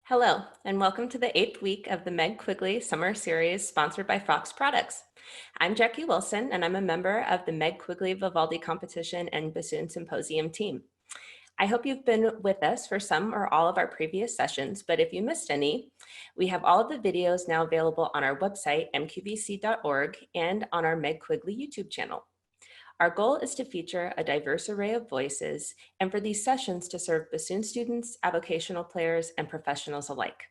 Hello, and welcome to the 8th week of the Meg Quigley Summer Series sponsored by Fox Products. I'm Jackie Wilson, and I'm a member of the Meg Quigley Vivaldi Competition and Bassoon Symposium team. I hope you've been with us for some or all of our previous sessions, but if you missed any, we have all of the videos now available on our website, mqvc.org, and on our Meg Quigley YouTube channel. Our goal is to feature a diverse array of voices and for these sessions to serve bassoon students, avocational players, and professionals alike.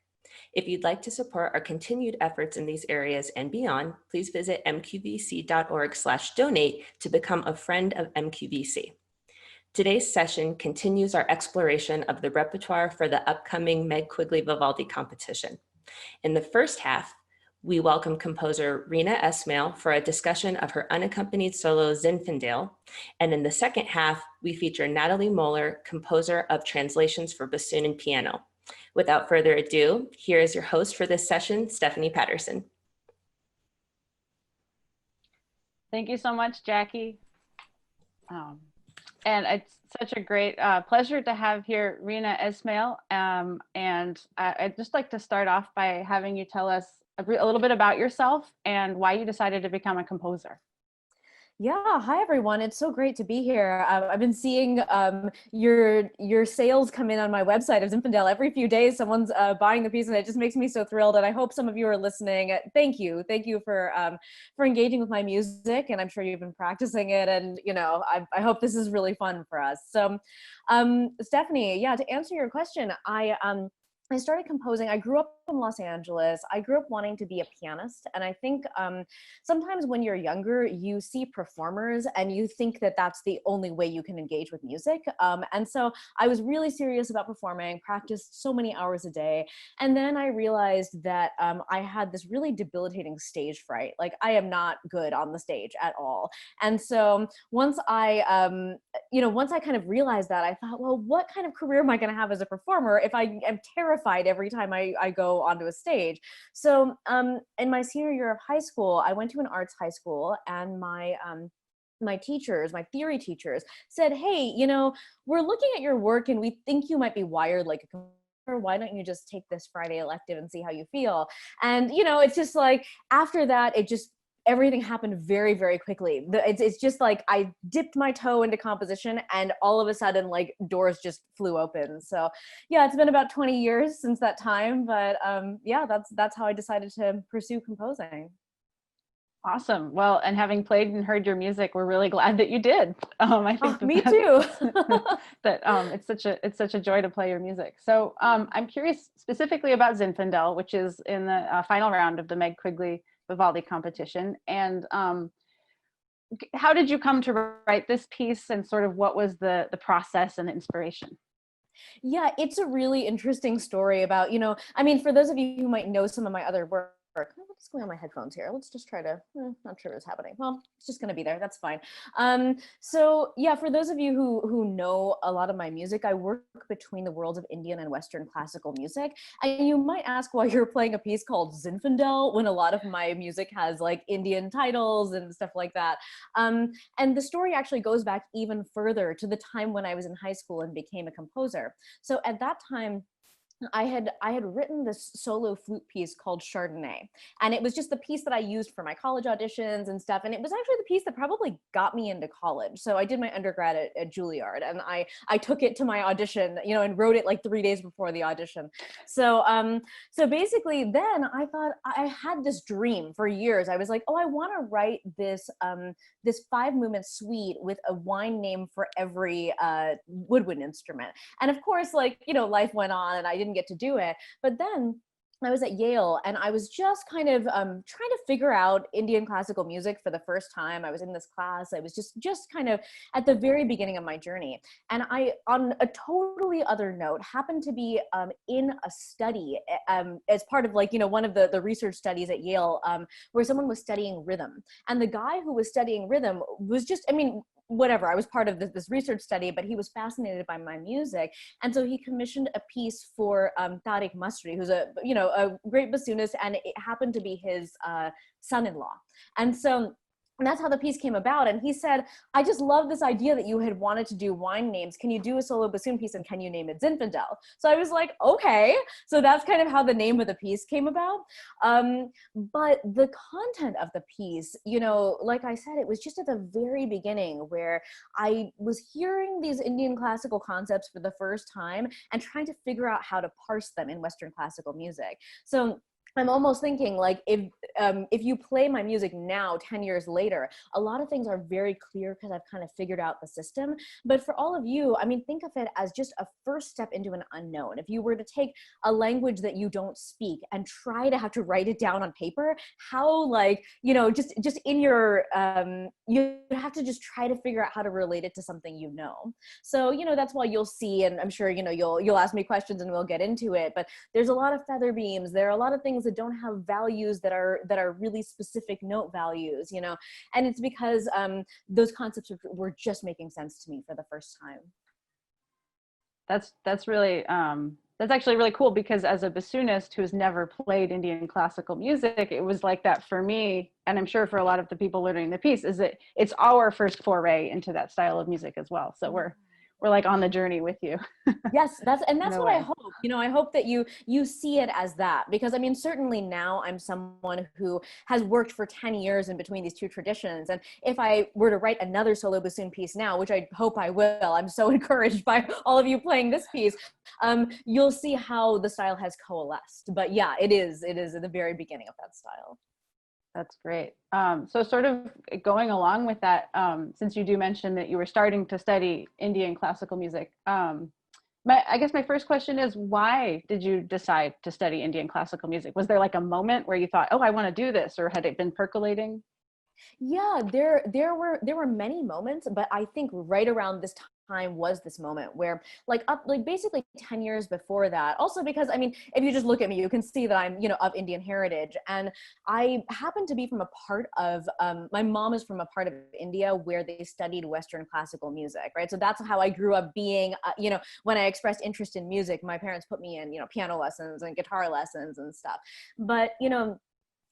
If you'd like to support our continued efforts in these areas and beyond, please visit mqvc.org/donate to become a friend of MQVC. Today's session continues our exploration of the repertoire for the upcoming Meg Quigley Vivaldi competition. In the first half, we welcome composer Reena Esmail for a discussion of her unaccompanied solo Zinfandel. And in the second half, we feature Natalie Moller, composer of translations for bassoon and piano. Without further ado, here is your host for this session, Stephanie Patterson. Thank you so much, Jackie. And it's such a great pleasure to have here Reena Esmail. And I'd just like to start off by having you tell us a little bit about yourself and why you decided to become a composer. Yeah, hi everyone. It's so great to be here. I've been seeing your sales come in on my website of Zinfandel every few days. Someone's buying the piece, and it just makes me so thrilled. And I hope some of you are listening. Thank you for engaging with my music, and I'm sure you've been practicing it. And I hope this is really fun for us. So, Stephanie, yeah, to answer your question, I started composing. I grew up in Los Angeles. I grew up wanting to be a pianist. And I think sometimes when you're younger, you see performers and you think that that's the only way you can engage with music. And so I was really serious about performing, practiced so many hours a day. And then I realized that I had this really debilitating stage fright. Like, I am not good on the stage at all. And so once I kind of realized that, I thought, well, what kind of career am I going to have as a performer if I am terrified every time I go onto a stage? So in my senior year of high school, I went to an arts high school, and my teachers, my theory teachers, said, hey, we're looking at your work and we think you might be wired like a composer. Why don't you just take this Friday elective and see how you feel? And it's just like, after that, everything happened very, very quickly. It's just like I dipped my toe into composition, and all of a sudden, like, doors just flew open. So yeah, it's been about 20 years since that time, but yeah, that's how I decided to pursue composing. Awesome. Well, and having played and heard your music, we're really glad that you did. I think me too. that it's such a joy to play your music. So I'm curious specifically about Zinfandel, which is in the final round of the Meg Quigley Vivaldi competition. And how did you come to write this piece, and sort of what was the process and the inspiration? Yeah, it's a really interesting story about, for those of you who might know some of my other work, what's going on my headphones here? Let's just try to, not sure what's happening. Well, it's just going to be there. That's fine. So yeah, for those of you who know a lot of my music, I work between the worlds of Indian and Western classical music. And you might ask why you're playing a piece called Zinfandel when a lot of my music has like Indian titles and stuff like that. And the story actually goes back even further to the time when I was in high school and became a composer. So at that time, I had written this solo flute piece called Chardonnay, and it was just the piece that I used for my college auditions and stuff. And it was actually the piece that probably got me into college. So I did my undergrad at Juilliard, and I took it to my audition, and wrote it like 3 days before the audition. So so basically, then I thought, I had this dream for years. I was like, oh, I want to write this 5-movement suite with a wine name for every woodwind instrument. And of course, like, life went on, and I didn't get to do it. But then I was at Yale, and I was just kind of trying to figure out Indian classical music for the first time. I was in this class. I was just kind of at the very beginning of my journey. And I, on a totally other note, happened to be in a study as part of, like, one of the research studies at Yale, where someone was studying rhythm. And the guy who was studying rhythm was just, whatever, I was part of this research study, but he was fascinated by my music. And so he commissioned a piece for Tariq Masri, who's a great bassoonist, and it happened to be his son-in-law. And so And that's how the piece came about. And he said, I just love this idea that you had wanted to do wine names. Can you do a solo bassoon piece, and can you name it Zinfandel? So I was like, okay. So that's kind of how the name of the piece came about. But the content of the piece, you know, like I said, it was just at the very beginning where I was hearing these Indian classical concepts for the first time and trying to figure out how to parse them in Western classical music. So I'm almost thinking, like, if you play my music now, 10 years later, a lot of things are very clear because I've kind of figured out the system. But for all of you, I mean, think of it as just a first step into an unknown. If you were to take a language that you don't speak and try to have to write it down on paper, how, like, you know, just in your, you have to just try to figure out how to relate it to something you know. So, you know, that's why you'll see, and I'm sure, you know, you'll ask me questions and we'll get into it, but there's a lot of feather beams. There are a lot of things that don't have values that are really specific note values, you know, and it's because those concepts were just making sense to me for the first time. That's really that's actually really cool, because as a bassoonist who's never played Indian classical music, it was like that for me, and I'm sure for a lot of the people learning the piece, is that it's our first foray into that style of music as well. So we're like on the journey with you. Yes, that's No what way. I hope. You know, I hope that you see it as that, because I mean, certainly now I'm someone who has worked for 10 years in between these two traditions. And if I were to write another solo bassoon piece now, which I hope I will, I'm so encouraged by all of you playing this piece, you'll see how the style has coalesced. But yeah, it is at the very beginning of that style. That's great. So sort of going along with that, since you do mention that you were starting to study Indian classical music, I guess my first question is, why did you decide to study Indian classical music? Was there like a moment where you thought, oh, I want to do this, or had it been percolating? Yeah, there were many moments, but I think right around this time was this moment where, like, basically 10 years before that. Also because, I mean, if you just look at me, you can see that I'm, you know, of Indian heritage, and I happen to be from a part of my mom is from a part of India where they studied Western classical music, right? So that's how I grew up being, you know, when I expressed interest in music, my parents put me in, you know, piano lessons and guitar lessons and stuff. But, you know,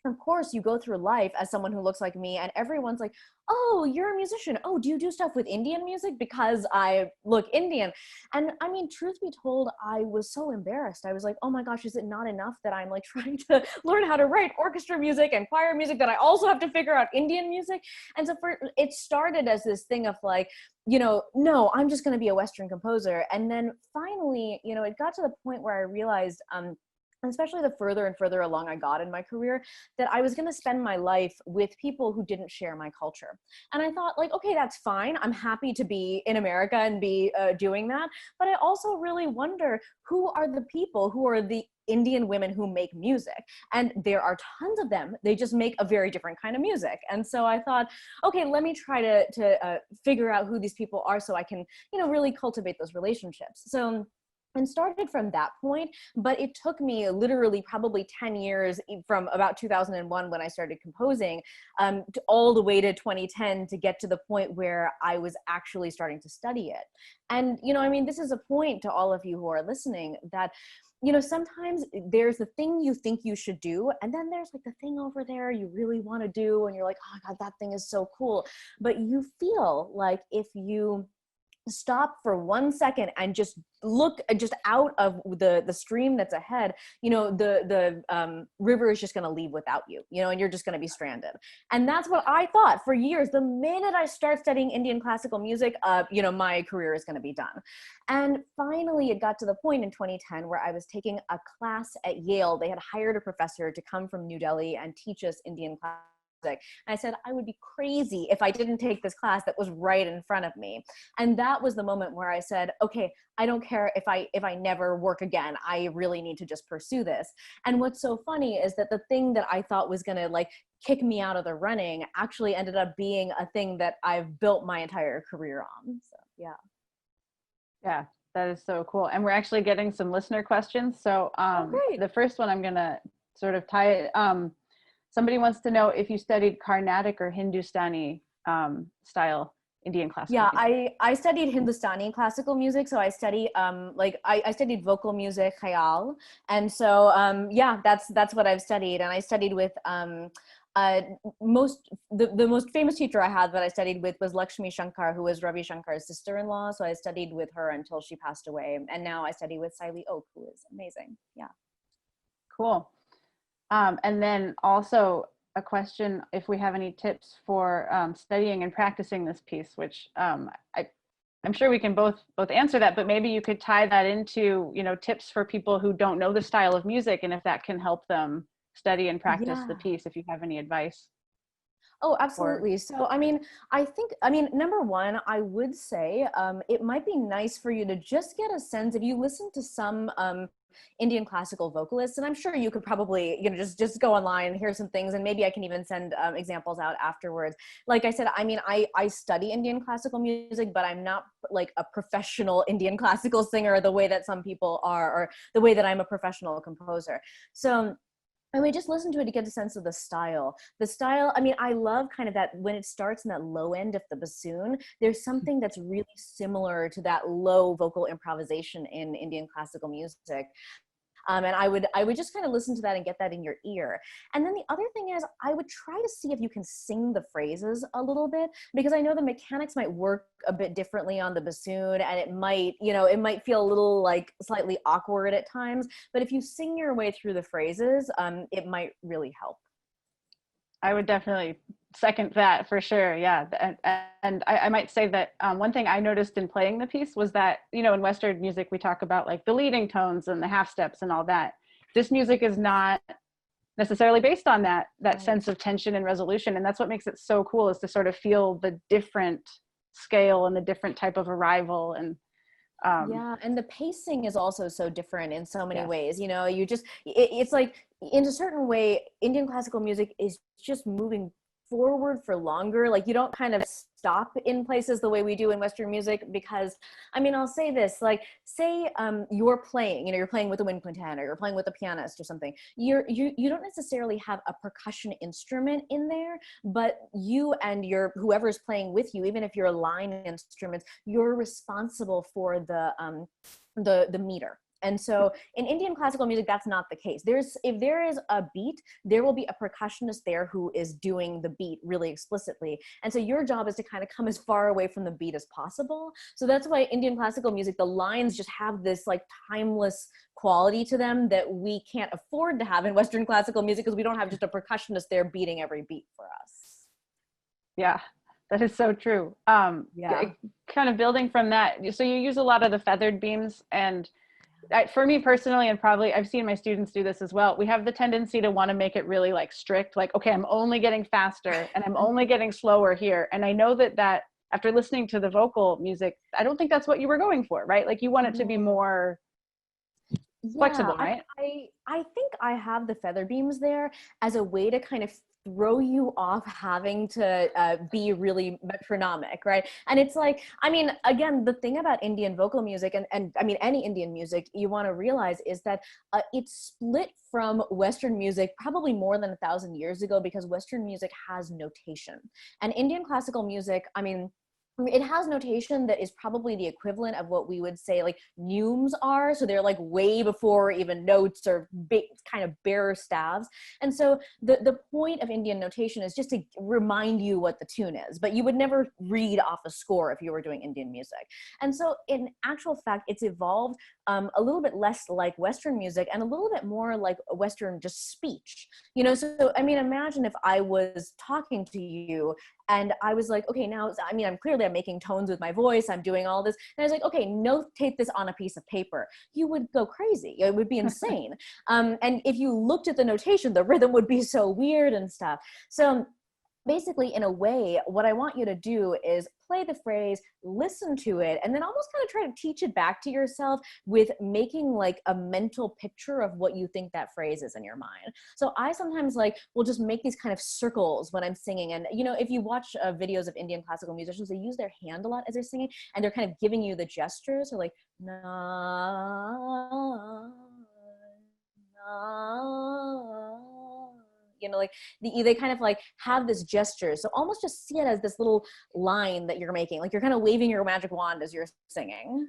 of course, you go through life as someone who looks like me, and everyone's like, oh, you're a musician. Oh, do you do stuff with Indian music? Because I look Indian. And I mean, truth be told, I was so embarrassed. I was like, oh my gosh, is it not enough that I'm like trying to learn how to write orchestra music and choir music, that I also have to figure out Indian music? And so it started as this thing of like, you know, no, I'm just going to be a Western composer. And then finally, you know, it got to the point where I realized, especially the further and further along I got in my career, that I was going to spend my life with people who didn't share my culture. And I thought, like, okay, that's fine. I'm happy to be in America and be doing that. But I also really wonder, who are the people who are the Indian women who make music? And there are tons of them. They just make a very different kind of music. And so I thought, okay, let me try to figure out who these people are so I can, you know, really cultivate those relationships. So, and started from that point, but it took me literally probably 10 years, from about 2001 when I started composing, to all the way to 2010 to get to the point where I was actually starting to study it. And, you know, I mean, this is a point to all of you who are listening, that, you know, sometimes there's the thing you think you should do, and then there's like the thing over there you really want to do, and you're like, oh God, that thing is so cool. But you feel like if you stop for 1 second and just look just out of the stream that's ahead, you know, the river is just going to leave without you, you know, and you're just going to be stranded. And that's what I thought for years. The minute I start studying Indian classical music, you know, my career is going to be done. And finally it got to the point in 2010 where I was taking a class at Yale. They had hired a professor to come from New Delhi and teach us Indian classical. And I said, I would be crazy if I didn't take this class that was right in front of me. And that was the moment where I said, okay, I don't care if I never work again. I really need to just pursue this. And what's so funny is that the thing that I thought was going to like kick me out of the running actually ended up being a thing that I've built my entire career on. So, yeah. Yeah, that is so cool. And we're actually getting some listener questions. So great. the first one, I'm going to sort of tie it. Somebody wants to know if you studied Carnatic or Hindustani style Indian classical Yeah, music. I studied Hindustani classical music. So I study I studied vocal music, khayal. And so yeah, that's what I've studied. And I studied with the most famous teacher I had that I studied with was Lakshmi Shankar, who was Ravi Shankar's sister-in-law. So I studied with her until she passed away. And now I study with Siley Oak, who is amazing. Yeah. Cool. And then also a question, if we have any tips for studying and practicing this piece, which I'm sure we can both answer that, but maybe you could tie that into, you know, tips for people who don't know the style of music, and if that can help them study and practice the piece, if you have any advice. Oh, absolutely. So, I mean, number one, I would say it might be nice for you to just get a sense, if you listen to some Indian classical vocalists, and I'm sure you could probably, you know, just go online and hear some things, and maybe I can even send examples out afterwards. Like I said, I mean, I study Indian classical music, but I'm not like a professional Indian classical singer the way that some people are, or the way that I'm a professional composer. So I mean, just listen to it to get a sense of the style. The style, I mean, I love kind of that when it starts in that low end of the bassoon, there's something that's really similar to that low vocal improvisation in Indian classical music. And I would just kind of listen to that and get that in your ear. And then the other thing is, I would try to see if you can sing the phrases a little bit, because I know the mechanics might work a bit differently on the bassoon, and it might, you know, it might feel a little like slightly awkward at times, but if you sing your way through the phrases, it might really help. I would definitely second that for sure. Yeah. And I might say that one thing I noticed in playing the piece was that, you know, in Western music, we talk about like the leading tones and the half steps and all that. This music is not necessarily based on that sense of tension and resolution. And that's what makes it so cool, is to sort of feel the different scale and the different type of arrival. And yeah, and the pacing is also so different in so many ways. You know, it's like, in a certain way, Indian classical music is just moving forward for longer. Like, you don't kind of stop in places the way we do in Western music, because, I mean, I'll say this, like, say you're playing, you know, you're playing with a wind quintet, or you're playing with a pianist or something. You don't necessarily have a percussion instrument in there, but you and whoever's playing with you, even if you're line instruments, you're responsible for the meter. And so in Indian classical music, that's not the case. If there is a beat, there will be a percussionist there who is doing the beat really explicitly. And so your job is to kind of come as far away from the beat as possible. So that's why Indian classical music, the lines just have this like timeless quality to them that we can't afford to have in Western classical music, because we don't have just a percussionist there beating every beat for us. Yeah, that is so true. Kind of building from that. So you use a lot of the feathered beams, and for me personally, and probably I've seen my students do this as well, we have the tendency to want to make it really like strict, like, okay, I'm only getting faster and I'm only getting slower here. And I know that after listening to the vocal music, I don't think that's what you were going for, right? Like, you want it to be more flexible, right? I think I have the feather beams there as a way to kind of throw you off having to be really metronomic, right? And it's like, I mean, again, the thing about Indian vocal music, and I mean, any Indian music, you want to realize is that it's split from Western music probably more than 1,000 years ago, because Western music has notation. And Indian classical music, I mean, it has notation that is probably the equivalent of what we would say like neumes are. So they're like way before even notes or big kind of bare staves. And so the point of Indian notation is just to remind you what the tune is, but you would never read off a score if you were doing Indian music. And so in actual fact, it's evolved a little bit less like Western music and a little bit more like Western just speech, you know? So, I mean, imagine if I was talking to you and I was like, okay, now, I mean, I'm making tones with my voice, I'm doing all this. And I was like, okay, notate this on a piece of paper. You would go crazy. It would be insane. And if you looked at the notation, the rhythm would be so weird and stuff. So basically, in a way, what I want you to do is play the phrase, listen to it, and then almost kind of try to teach it back to yourself with making like a mental picture of what you think that phrase is in your mind. So I sometimes will just make these kind of circles when I'm singing. And, you know, if you watch videos of Indian classical musicians, they use their hand a lot as they're singing, and they're kind of giving you the gestures, or like, na, na, you know, like they kind of like have this gesture. So almost just see it as this little line that you're making. Like you're kind of waving your magic wand as you're singing.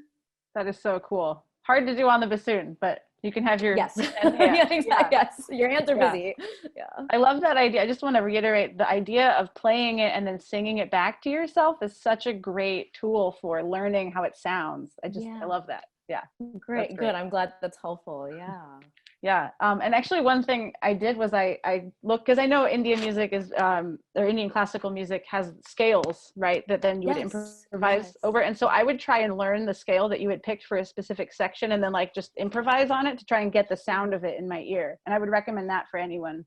That is so cool. Hard to do on the bassoon, but You can have your Yes. pretend Yeah, hand. exactly. Yes. Your hands are Yeah. busy. Yeah. I love that idea. I just want to reiterate the idea of playing it and then singing it back to yourself is such a great tool for learning how it sounds. I love that. Yeah. Great. That's Good. great. I'm glad that's helpful. Yeah. Yeah. And actually one thing I did was I looked, because I know Indian music is, or Indian classical music has scales, right? That then you would Yes. improvise Yes. over. And so I would try and learn the scale that you had picked for a specific section and then like just improvise on it to try and get the sound of it in my ear. And I would recommend that for anyone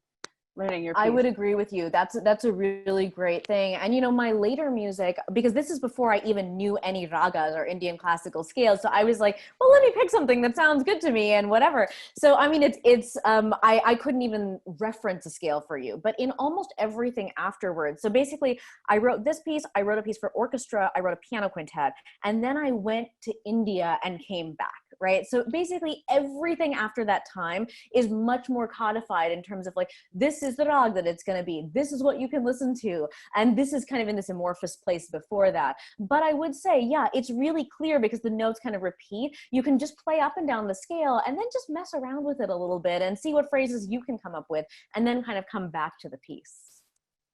learning your piece. I would agree with you. That's a really great thing. And you know, my later music, because this is before I even knew any ragas or Indian classical scales, so I was like, well, let me pick something that sounds good to me and whatever. So I mean, I couldn't even reference a scale for you, but in almost everything afterwards. So basically, I wrote this piece. I wrote a piece for orchestra. I wrote a piano quintet, and then I went to India and came back. Right. So basically everything after that time is much more codified in terms of like, this is the rag that it's going to be. This is what you can listen to. And this is kind of in this amorphous place before that. But I would say, yeah, it's really clear because the notes kind of repeat. You can just play up and down the scale and then just mess around with it a little bit and see what phrases you can come up with and then kind of come back to the piece.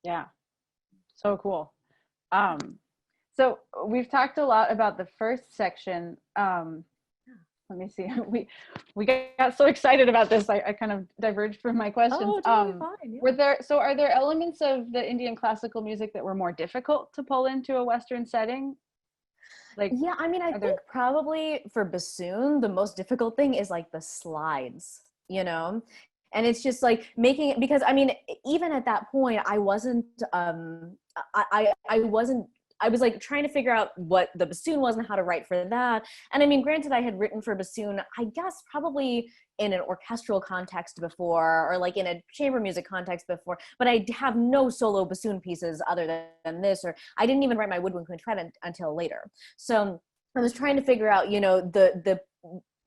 Yeah. So cool. So we've talked a lot about the first section. Let me see. We got so excited about this. I kind of diverged from my questions. Oh, totally fine. Yeah. Are there elements of the Indian classical music that were more difficult to pull into a Western setting? Like, yeah, I mean, I think probably for bassoon, the most difficult thing is like the slides, you know? And it's just like making it, because I mean, even at that point, I wasn't, I was like trying to figure out what the bassoon was and how to write for that. And I mean, granted, I had written for bassoon, I guess probably in an orchestral context before, or like in a chamber music context before, but I have no solo bassoon pieces other than this, or I didn't even write my woodwind quintet until later. So I was trying to figure out, you know, the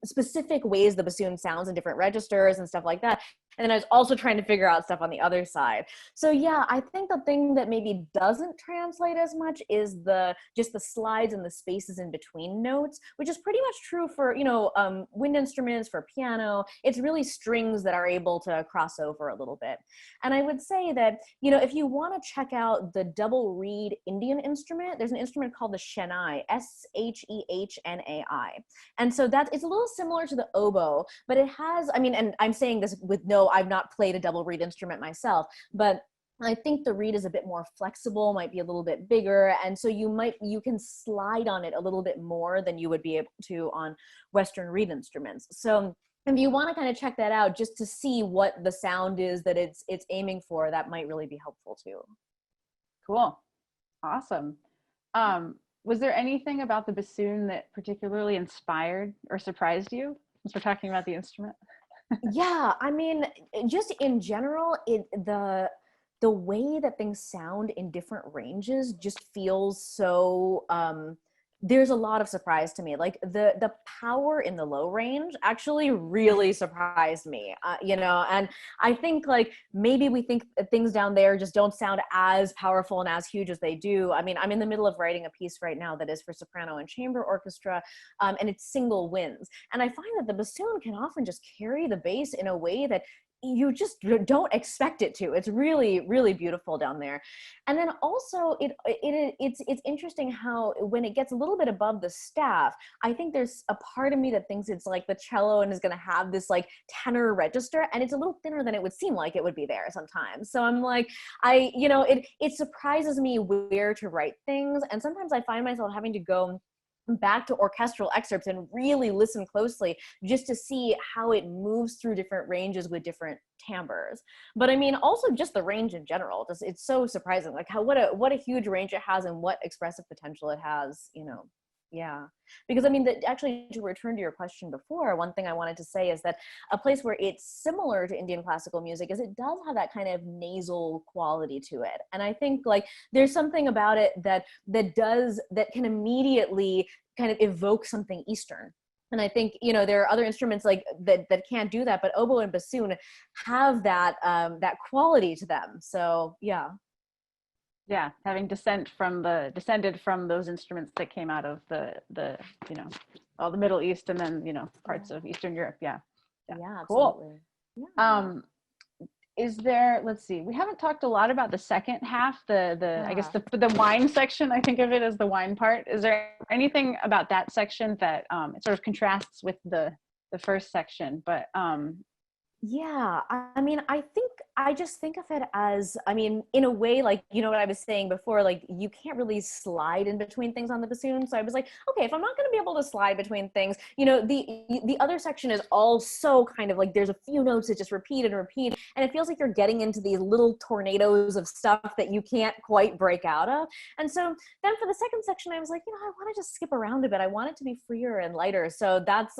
specific ways the bassoon sounds in different registers and stuff like that. And then I was also trying to figure out stuff on the other side. So yeah, I think the thing that maybe doesn't translate as much is just the slides and the spaces in between notes, which is pretty much true for, you know, wind instruments, for piano. It's really strings that are able to cross over a little bit. And I would say that, you know, if you want to check out the double reed Indian instrument, there's an instrument called the Shehnai, Shehnai. And so it's a little similar to the oboe, but it has, I mean, and I'm saying this with I've not played a double reed instrument myself, but I think the reed is a bit more flexible, might be a little bit bigger. And so you can slide on it a little bit more than you would be able to on Western reed instruments. So if you want to kind of check that out just to see what the sound is that it's aiming for, that might really be helpful too. Cool. Awesome. Was there anything about the bassoon that particularly inspired or surprised you, since we're talking about the instrument? Yeah, I mean, just in general, the way that things sound in different ranges just feels so there's a lot of surprise to me. Like the power in the low range actually really surprised me, you know, and I think like maybe we think things down there just don't sound as powerful and as huge as they do. I mean, I'm in the middle of writing a piece right now that is for soprano and chamber orchestra, and it's single winds. And I find that the bassoon can often just carry the bass in a way that you just don't expect it to. It's really, really beautiful down there. And then also it's interesting how when it gets a little bit above the staff, I think there's a part of me that thinks it's like the cello and is going to have this like tenor register, and it's a little thinner than it would seem like it would be there sometimes. So I'm like, you know, it surprises me where to write things. And sometimes I find myself having to go back to orchestral excerpts and really listen closely just to see how it moves through different ranges with different timbres. But I mean, also just the range in general, it's so surprising, like what a huge range it has and what expressive potential it has, you know. Yeah, because I mean, actually, to return to your question before, one thing I wanted to say is that a place where it's similar to Indian classical music is it does have that kind of nasal quality to it. And I think like there's something about it that can immediately kind of evoke something Eastern. And I think, you know, there are other instruments like that can't do that, but oboe and bassoon have that quality to them. So yeah. Yeah, having descended from those instruments that came out of the you know, all the Middle East and then, you know, parts of Eastern Europe. Yeah. Yeah, Cool. absolutely. Yeah. Is there, let's see, we haven't talked a lot about the second half, I guess the wine section. I think of it as the wine part. Is there anything about that section that it sort of contrasts with the first section? But Yeah, I mean, I just think of it as, I mean, in a way, like, you know what I was saying before, like, you can't really slide in between things on the bassoon. So I was like, okay, if I'm not going to be able to slide between things, you know, the other section is also kind of like, there's a few notes that just repeat and repeat, and it feels like you're getting into these little tornadoes of stuff that you can't quite break out of. And so then for the second section, I was like, you know, I want to just skip around a bit. I want it to be freer and lighter. So that's,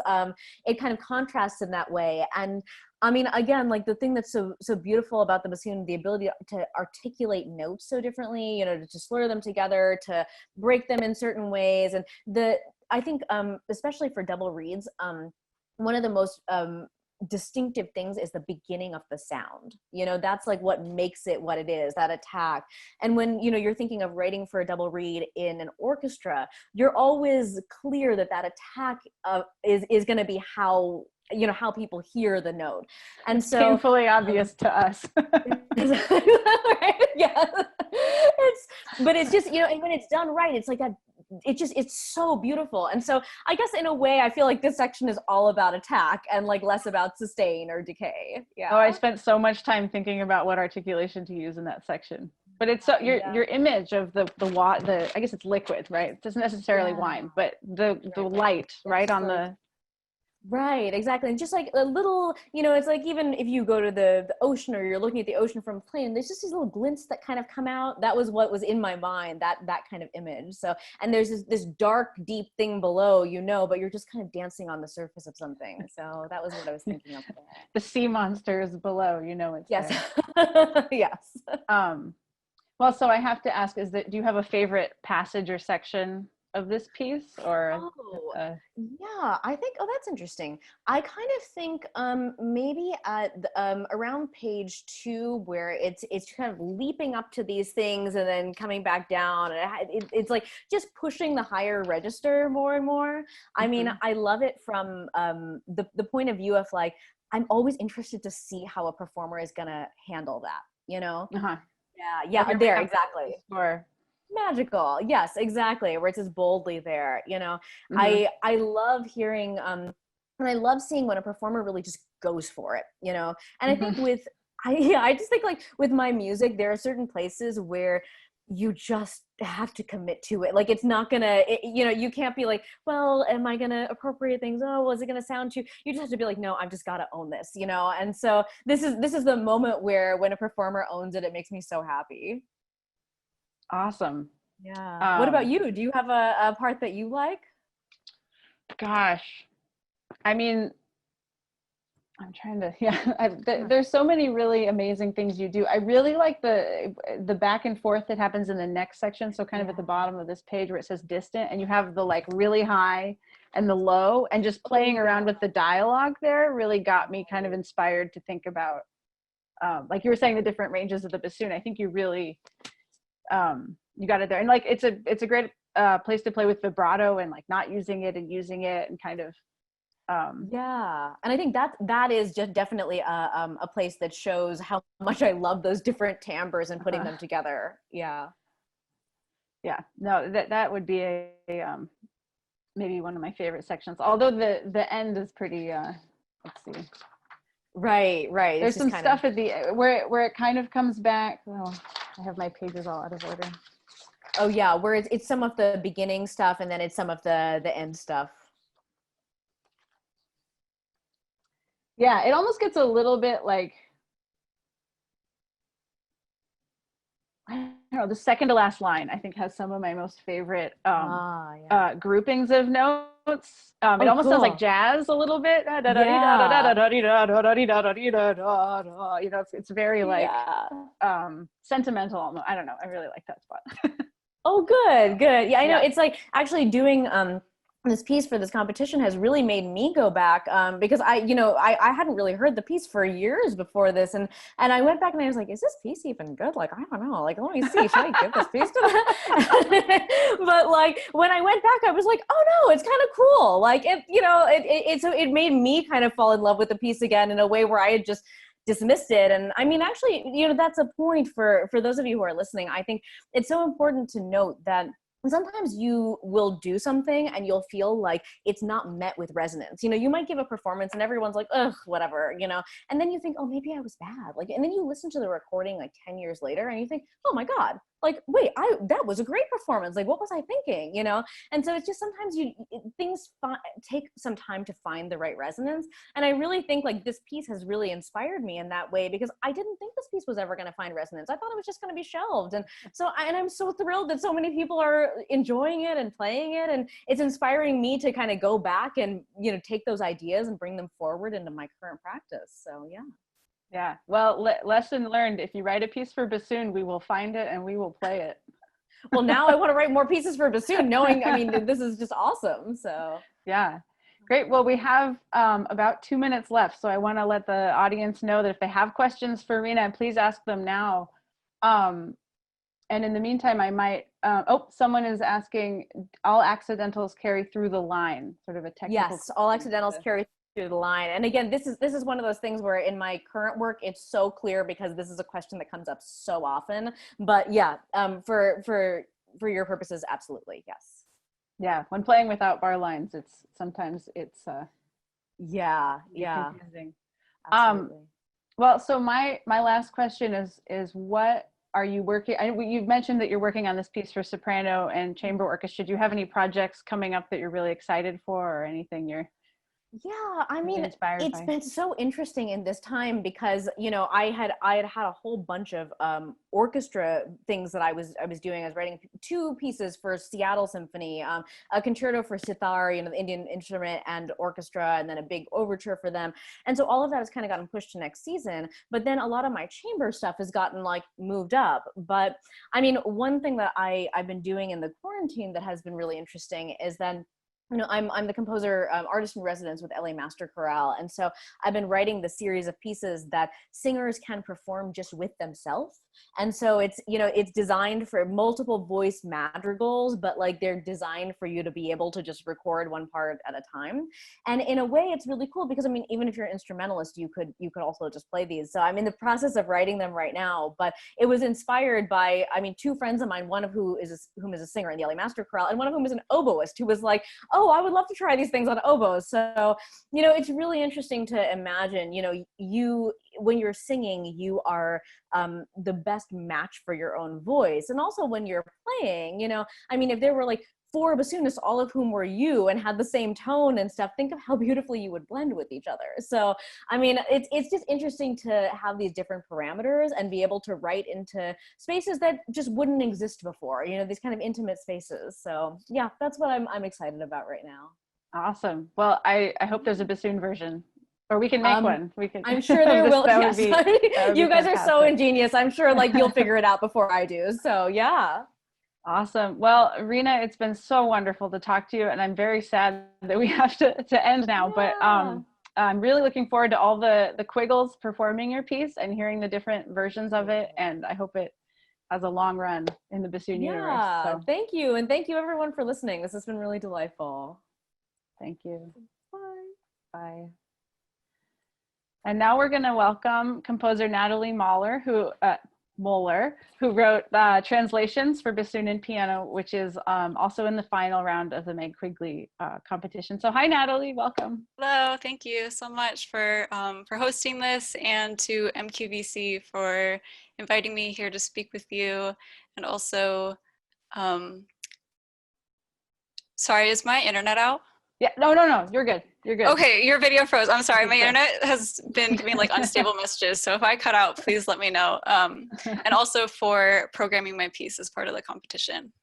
it kind of contrasts in that way. And I mean, again, like the thing that's so beautiful about the bassoon, the ability to articulate notes so differently, you know, to slur them together, to break them in certain ways. And I think, especially for double reeds, one of the most distinctive things is the beginning of the sound. You know, that's like what makes it what it is, that attack. And when, you know, you're thinking of writing for a double reed in an orchestra, you're always clear that attack is going to be how, you know, how people hear the note. And it's so painfully obvious to us. right? Yeah. But it's just, you know, and when it's done right, it's like it's so beautiful. And so I guess in a way, I feel like this section is all about attack and like less about sustain or decay. Yeah. Oh, I spent so much time thinking about what articulation to use in that section. But it's so your image of the I guess it's liquid, right? It doesn't necessarily wine, but the light right on the. Right, exactly. And just like a little, you know, it's like even if you go to the ocean or you're looking at the ocean from a plane, there's just these little glints that kind of come out. That was what was in my mind, that kind of image. So, and there's this dark, deep thing below, you know, but you're just kind of dancing on the surface of something. So that was what I was thinking of there. The sea monster is below, you know, it's yes. there. Yes. Well, so I have to ask, do you have a favorite passage or section of this piece, or yeah, I think, that's interesting. I kind of think maybe at around page 2, where it's kind of leaping up to these things and then coming back down, and it's like just pushing the higher register more and more. I mean, I love it from the point of view of like, I'm always interested to see how a performer is gonna handle that, you know. Yeah, there, exactly. Magical. Yes, exactly. Where it's just boldly there, you know. I love hearing and I love seeing when a performer really just goes for it, you know. And I think I just think like with my music, there are certain places where you just have to commit to it. Like it's not gonna, you know, you can't be like, well, am I gonna appropriate things? Oh, well, is it gonna sound too? You just have to be like, no, I've just gotta own this, you know. And so this is the moment where when a performer owns it, it makes me so happy. Awesome. Yeah. What about you? Do you have a part that you like? Gosh, I mean, I'm trying to, there's so many really amazing things you do. I really like the back and forth that happens in the next section. So kind of at the bottom of this page where it says distant, and you have the like really high and the low, and just playing around with the dialogue there really got me kind of inspired to think about, like you were saying, the different ranges of the bassoon. I think you really, you got it there. And like, it's a great place to play with vibrato and like not using it and using it and kind of, yeah. And I think that is just definitely a place that shows how much I love those different timbres and putting them together. Yeah. Yeah. No, that would be a maybe one of my favorite sections. Although the end is pretty, let's see. Right. There's some stuff at the where it kind of comes back. Oh, I have my pages all out of order. Oh yeah, where it's some of the beginning stuff and then it's some of the end stuff. Yeah, it almost gets a little bit like, I don't know, the second to last line, I think, has some of my most favorite groupings of notes. It almost sounds like jazz a little bit. You know, it's very like sentimental. I don't know. I really like that spot. Oh, good. Yeah, I know. It's like actually doing this piece for this competition has really made me go back, because I hadn't really heard the piece for years before this, and I went back and I was like, is this piece even good? Like, I don't know, like, let me see, should I give this piece to them? But like, when I went back, I was like, oh no, it's kind of cool. Like, it made me kind of fall in love with the piece again in a way where I had just dismissed it. And I mean, actually, that's a point for those of you who are listening. I think it's so important to note that sometimes you will do something and you'll feel like it's not met with resonance. You might give a performance and everyone's like, ugh, whatever, and then you think, oh, maybe I was bad. Like, and then you listen to the recording like 10 years later and you think, oh my God, like, wait, that was a great performance. Like, what was I thinking? And so it's just sometimes things take some time to find the right resonance. And I really think like this piece has really inspired me in that way, because I didn't think this piece was ever going to find resonance. I thought it was just going to be shelved. And so, I'm so thrilled that so many people are enjoying it and playing it. And it's inspiring me to kind of go back and, take those ideas and bring them forward into my current practice. So, yeah. Yeah. Well, lesson learned. If you write a piece for bassoon, we will find it and we will play it. Well, now I want to write more pieces for bassoon, knowing, this is just awesome. So, yeah. Great. Well, we have about 2 minutes left. So I want to let the audience know that if they have questions for Reena, please ask them now. And in the meantime, I might, someone is asking, all accidentals carry through the line, sort of a technical. Yes, all accidentals carry through the line. And again, this is one of those things where in my current work, it's so clear because this is a question that comes up so often. But yeah, for your purposes, absolutely, yes. Yeah, when playing without bar lines, sometimes it's yeah confusing. Absolutely. Well, so my last question is what are you working? You've mentioned that you're working on this piece for soprano and chamber orchestra. Do you have any projects coming up that you're really excited for, or anything you're? Yeah, I mean, it's been so interesting in this time because, I had a whole bunch of orchestra things that I was doing. I was writing 2 pieces for Seattle Symphony, a concerto for sitar, the Indian instrument and orchestra, and then a big overture for them. And so all of that has kind of gotten pushed to next season. But then a lot of my chamber stuff has gotten like moved up. But I mean, one thing that I've been doing in the quarantine that has been really interesting is then, I'm the composer, artist in residence with LA Master Chorale. And so I've been writing the series of pieces that singers can perform just with themselves. And so it's, it's designed for multiple voice madrigals, but like they're designed for you to be able to just record one part at a time. And in a way, it's really cool because, even if you're an instrumentalist, you could also just play these. So I'm in the process of writing them right now, but it was inspired by, 2 friends of mine, one of whom is a singer in the LA Master Chorale, and one of whom is an oboist who was like, oh, I would love to try these things on oboes. So, it's really interesting to imagine, when you're singing, you are the best match for your own voice. And also when you're playing, if there were like 4 bassoonists, all of whom were you and had the same tone and stuff, think of how beautifully you would blend with each other. So, it's just interesting to have these different parameters and be able to write into spaces that just wouldn't exist before, these kind of intimate spaces. So yeah, that's what I'm excited about right now. Awesome. Well, I hope there's a bassoon version. Or we can make one. We can. I'm sure there will. Yes. You guys are so ingenious. I'm sure like you'll figure it out before I do. So yeah. Awesome. Well, Reena, it's been so wonderful to talk to you, and I'm very sad that we have to end now. Yeah. But I'm really looking forward to all the Quiggles performing your piece and hearing the different versions of it. And I hope it has a long run in the bassoon universe. So. Thank you, and thank you everyone for listening. This has been really delightful. Thank you. Bye. Bye. And now we're going to welcome composer Natalie Moller, who wrote translations for bassoon and piano, which is also in the final round of the Meg Quigley competition. So hi, Natalie, welcome. Hello, thank you so much for hosting this, and to MQVC for inviting me here to speak with you. And also, sorry, is my internet out? Yeah, no, you're good. You're good. Okay, your video froze. I'm sorry, my internet has been giving like unstable messages. So if I cut out, please let me know. And also for programming my piece as part of the competition.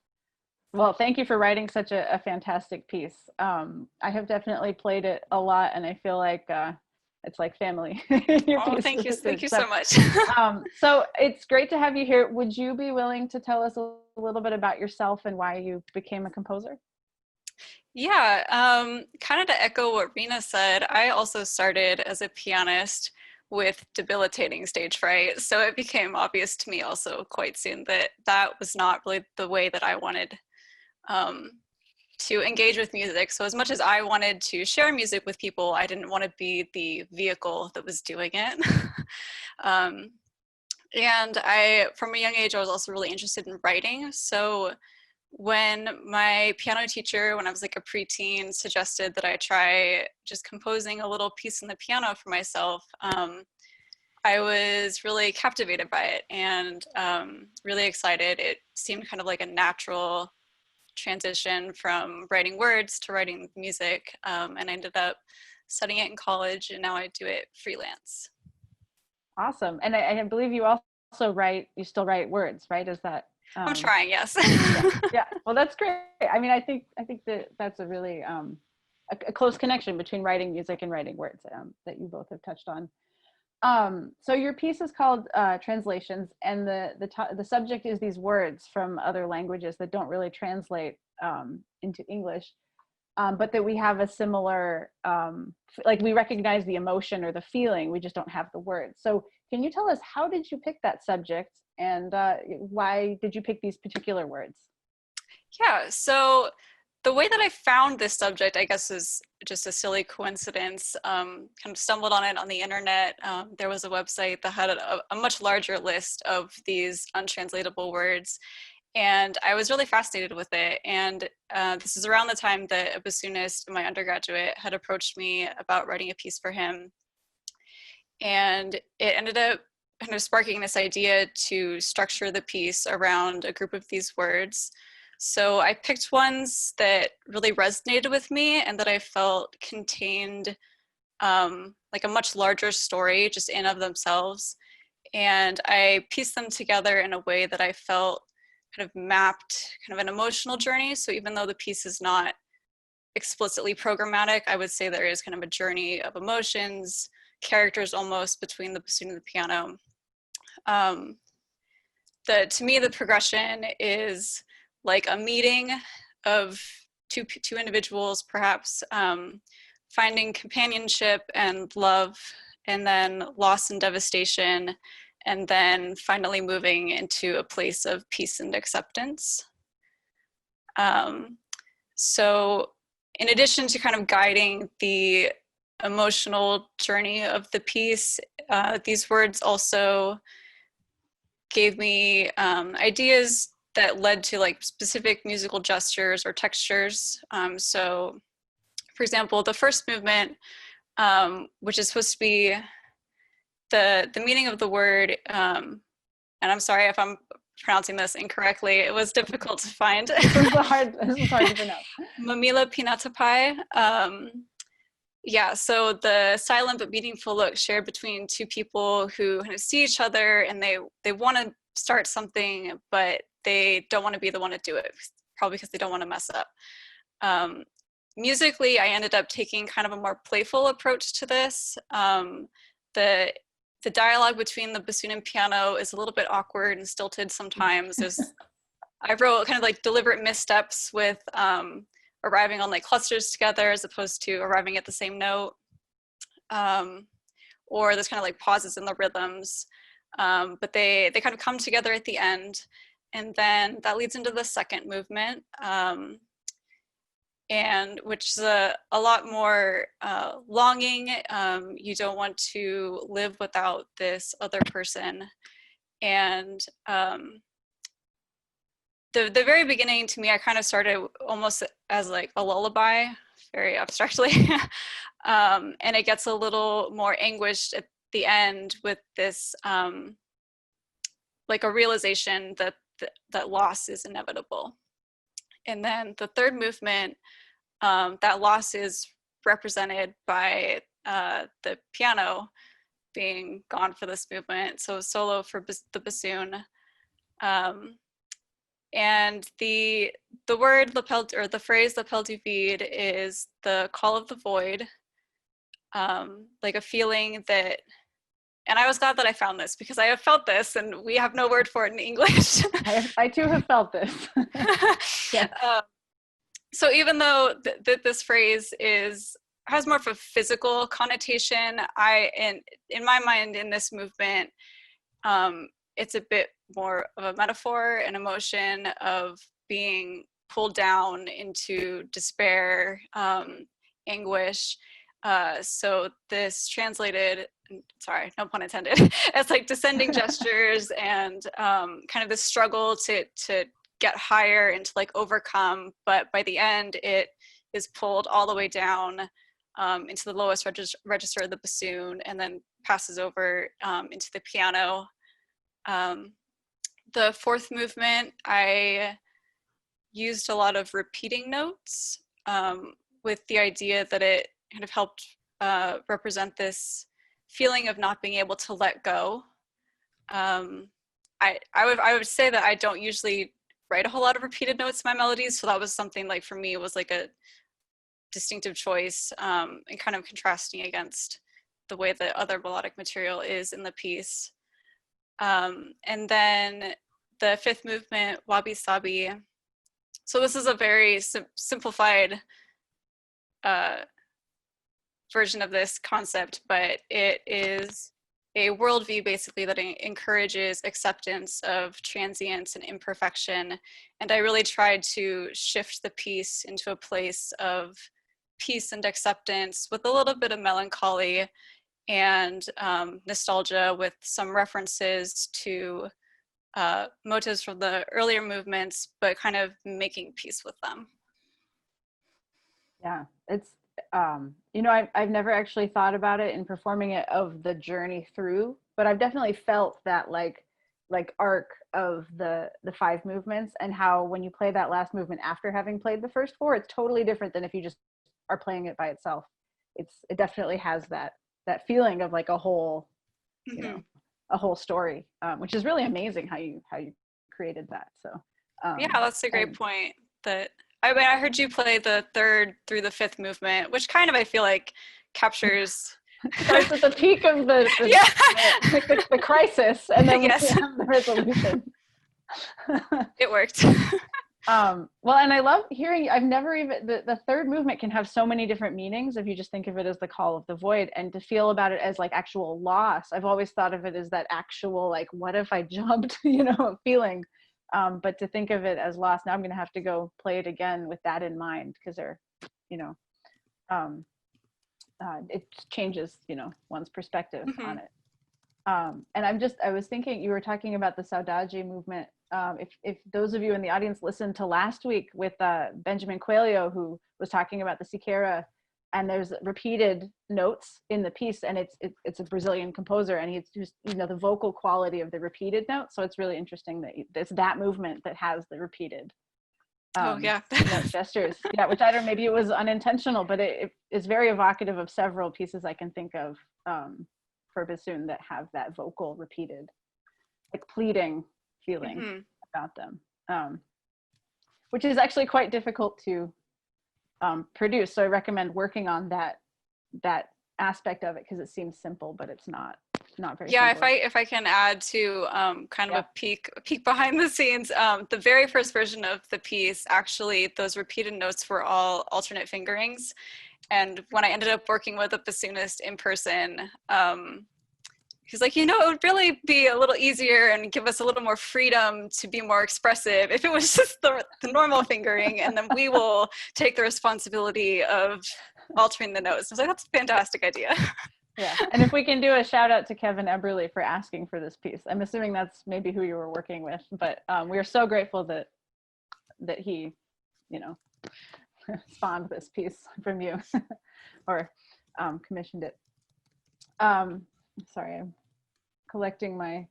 Well, thank you for writing such a fantastic piece. I have definitely played it a lot, and I feel like it's like family. Thank you so much. So it's great to have you here. Would you be willing to tell us a little bit about yourself and why you became a composer? Yeah, kind of to echo what Reena said, I also started as a pianist with debilitating stage fright. So it became obvious to me also quite soon that that was not really the way that I wanted um, to engage with music. So as much as I wanted to share music with people, I didn't want to be the vehicle that was doing it. um, and from a young age, I was also really interested in writing. So when my piano teacher, when I was like a preteen, suggested that I try just composing a little piece on the piano for myself, I was really captivated by it and really excited. It seemed kind of like a natural transition from writing words to writing music, and I ended up studying it in college, and now I do it freelance. Awesome. And I believe you also write, you still write words, right? Is that? I'm trying, yes. Yeah. Well, that's great. I mean, I think that that's a really a close connection between writing music and writing words that you both have touched on. So your piece is called Translations, and the subject is these words from other languages that don't really translate into English, but that we have a similar, like we recognize the emotion or the feeling, we just don't have the words. So can you tell us, how did you pick that subject, and why did you pick these particular words? Yeah, so the way that I found this subject, I guess, is just a silly coincidence. Kind of stumbled on it on the internet. There was a website that had a much larger list of these untranslatable words, and I was really fascinated with it. And this is around the time that a bassoonist, my undergraduate, had approached me about writing a piece for him. And it ended up kind of sparking this idea to structure the piece around a group of these words. So I picked ones that really resonated with me and that I felt contained like a much larger story just in of themselves. And I pieced them together in a way that I felt kind of mapped kind of an emotional journey. So even though the piece is not explicitly programmatic, I would say there is kind of a journey of emotions, characters almost between the bassoon and the piano. To me, the progression is like a meeting of two individuals, perhaps finding companionship and love, and then loss and devastation, and then finally moving into a place of peace and acceptance. So in addition to kind of guiding the emotional journey of the piece, these words also gave me ideas that led to like specific musical gestures or textures. So for example, the first movement, which is supposed to be the meaning of the word, and I'm sorry if I'm pronouncing this incorrectly, it was difficult to find. This is hard to pronounce. Mamila Pinatapai. Yeah, so the silent but meaningful look shared between two people who kind of see each other and they want to start something, but they don't want to be the one to do it, probably because they don't want to mess up. Musically, I ended up taking kind of a more playful approach to this. The dialogue between the bassoon and piano is a little bit awkward and stilted sometimes. I wrote kind of like deliberate missteps with arriving on like clusters together as opposed to arriving at the same note. Or there's kind of like pauses in the rhythms, but they kind of come together at the end. And then that leads into the second movement, and which is a lot more longing. You don't want to live without this other person. And the very beginning, to me, I kind of started almost as like a lullaby, very abstractly. And it gets a little more anguished at the end with this like a realization that that loss is inevitable. And then the third movement, that loss is represented by the piano being gone for this movement. So solo for the bassoon. And the word lapel, or the phrase lapel du vide, is the call of the void, like a feeling that, and I was glad that I found this because I have felt this and we have no word for it in English. I too have felt this. Yeah. So even though this phrase has more of a physical connotation, in my mind in this movement, it's a bit more of a metaphor, an emotion of being pulled down into despair, anguish. So this translated, sorry, no pun intended, it's like descending gestures and kind of this struggle to get higher and to like overcome, but by the end it is pulled all the way down into the lowest register of the bassoon and then passes over into the piano. The fourth movement, I used a lot of repeating notes with the idea that it kind of helped represent this feeling of not being able to let go. I would say that I don't usually write a whole lot of repeated notes in my melodies, so that was something like for me it was like a distinctive choice and kind of contrasting against the way that other melodic material is in the piece. And then the fifth movement, Wabi-Sabi. So this is a very simplified version of this concept, but it is a worldview basically that encourages acceptance of transience and imperfection. And I really tried to shift the piece into a place of peace and acceptance with a little bit of melancholy and nostalgia, with some references to motives from the earlier movements, but kind of making peace with them. Yeah, it's you know, I've never actually thought about it in performing it of the journey through, but I've definitely felt that like arc of the five movements, and how when you play that last movement after having played the first four, it's totally different than if you just are playing it by itself. It definitely has that feeling of like a whole, you know, a whole story, which is really amazing how you created that. So yeah, that's a great point. That I mean, I heard you play the third through the fifth movement, which kind of I feel like captures. Starts at the peak of the crisis, and then yes. we have the resolution. It worked. Well, and I love hearing, I've never even, the third movement can have so many different meanings if you just think of it as the call of the void, and to feel about it as like actual loss. I've always thought of it as that actual, like, what if I jumped, you know, feeling. But to think of it as loss, now I'm going to have to go play it again with that in mind, because they're, you know, it changes, you know, one's perspective on it. And I was thinking, you were talking about the Saudade movement. If those of you in the audience listened to last week with Benjamin Coelho, who was talking about the Siqueira, and there's repeated notes in the piece, and it's a Brazilian composer, and he's just, you know, the vocal quality of the repeated notes. So it's really interesting that it's that movement that has the repeated note gestures. Yeah, which I don't, maybe it was unintentional, but it is very evocative of several pieces I can think of for bassoon that have that vocal repeated, like pleading feeling about them, which is actually quite difficult to produce. So I recommend working on that aspect of it, because it seems simple, but it's not very simple. If I can add to kind of a peek behind the scenes, the very first version of the piece, actually those repeated notes were all alternate fingerings. And when I ended up working with a bassoonist in person, he's like, you know, it would really be a little easier and give us a little more freedom to be more expressive if it was just the normal fingering, and then we will take the responsibility of altering the notes. I was like, that's a fantastic idea. Yeah, and if we can do a shout out to Kevin Eberly for asking for this piece. I'm assuming that's maybe who you were working with, but we are so grateful that he, you know, spawned this piece from you or commissioned it. Sorry, I'm collecting my,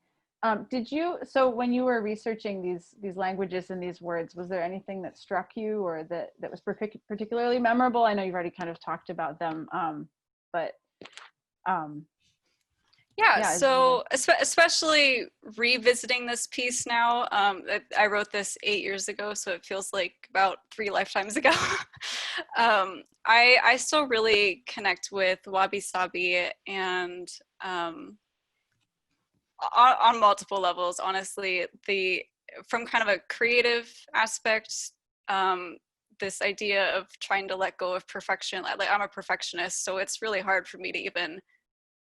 so when you were researching these languages and these words, was there anything that struck you or that was particularly memorable? I know you've already kind of talked about them, but so especially revisiting this piece now, I wrote this 8 years ago, so it feels like about 3 lifetimes ago. I still really connect with Wabi-Sabi, and on multiple levels, honestly. From kind of a creative aspect, this idea of trying to let go of perfection. Like I'm a perfectionist, so it's really hard for me to even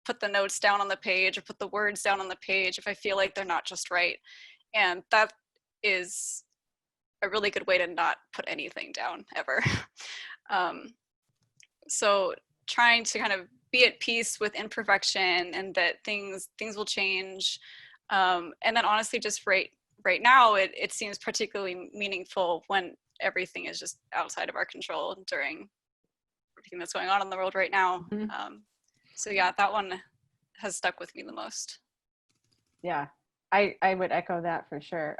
put the notes down on the page or put the words down on the page if I feel like they're not just right. And that is a really good way to not put anything down ever. So trying to kind of be at peace with imperfection and that things will change. And then honestly, just right now, it seems particularly meaningful when everything is just outside of our control during everything that's going on in the world right now. So yeah, that one has stuck with me the most. Yeah, I would echo that for sure.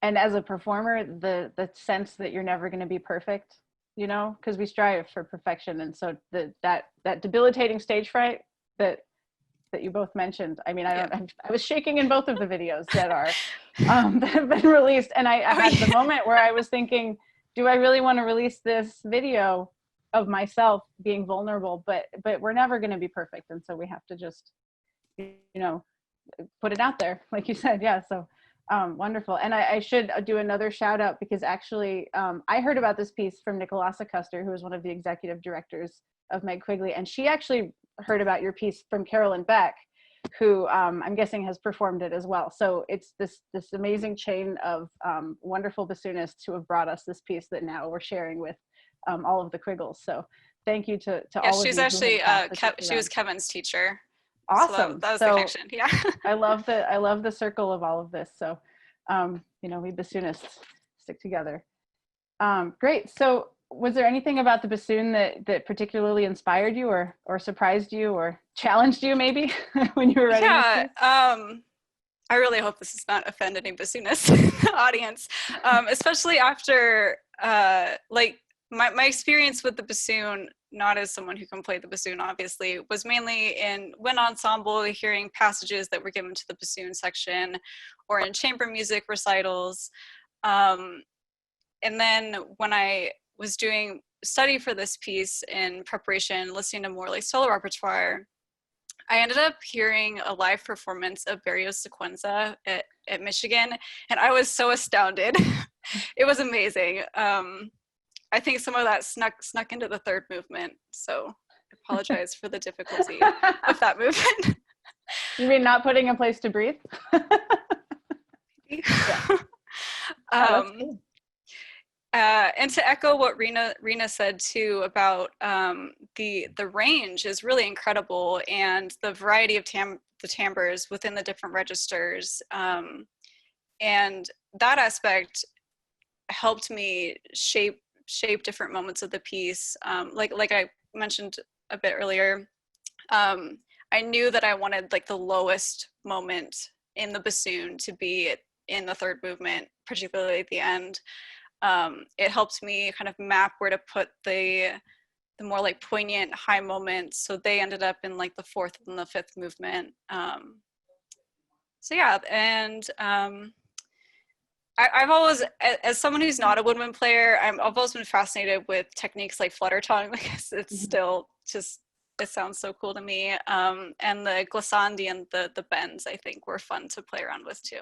And as a performer, the sense that you're never going to be perfect, you know, because we strive for perfection. And so that debilitating stage fright that you both mentioned, I mean, I was shaking in both of the videos that are that have been released. And I had the moment where I was thinking, do I really want to release this video of myself being vulnerable? But we're never going to be perfect. And so we have to just, you know, put it out there, like you said. Yeah. So wonderful. And I should do another shout out because actually I heard about this piece from Nicolasa Custer, who is one of the executive directors of Meg Quigley. And she actually heard about your piece from Carolyn Beck, who I'm guessing has performed it as well. So it's this amazing chain of wonderful bassoonists who have brought us this piece that now we're sharing with all of the Quiggles. So thank you to all of you. She's actually, she was Kevin's teacher. Awesome. So that was the connection. Yeah. I love the circle of all of this. So, you know, we bassoonists stick together. Great. So was there anything about the bassoon that particularly inspired you or surprised you or challenged you maybe when you were writing this piece? I really hope this does not offend any bassoonists in the audience, especially after like my experience with the bassoon, not as someone who can play the bassoon, obviously, was mainly in wind ensemble, hearing passages that were given to the bassoon section, or in chamber music recitals. And then when I was doing study for this piece in preparation, listening to more like solo repertoire, I ended up hearing a live performance of Barrio Sequenza at Michigan, and I was so astounded. It was amazing. I think some of that snuck into the third movement, so I apologize for the difficulty of that movement. You mean not putting a place to breathe? And to echo what Reena said too about the range is really incredible, and the variety of the timbres within the different registers, and that aspect helped me shape different moments of the piece. Like I mentioned a bit earlier, I knew that I wanted like the lowest moment in the bassoon to be in the third movement, particularly at the end. It helped me kind of map where to put the more like poignant high moments. So they ended up in like the fourth and the fifth movement. So yeah, and I've always, as someone who's not a woodwind player, I've always been fascinated with techniques like Flutter Tongue because it's still just, it sounds so cool to me. And the glissandi and the bends, I think, were fun to play around with too.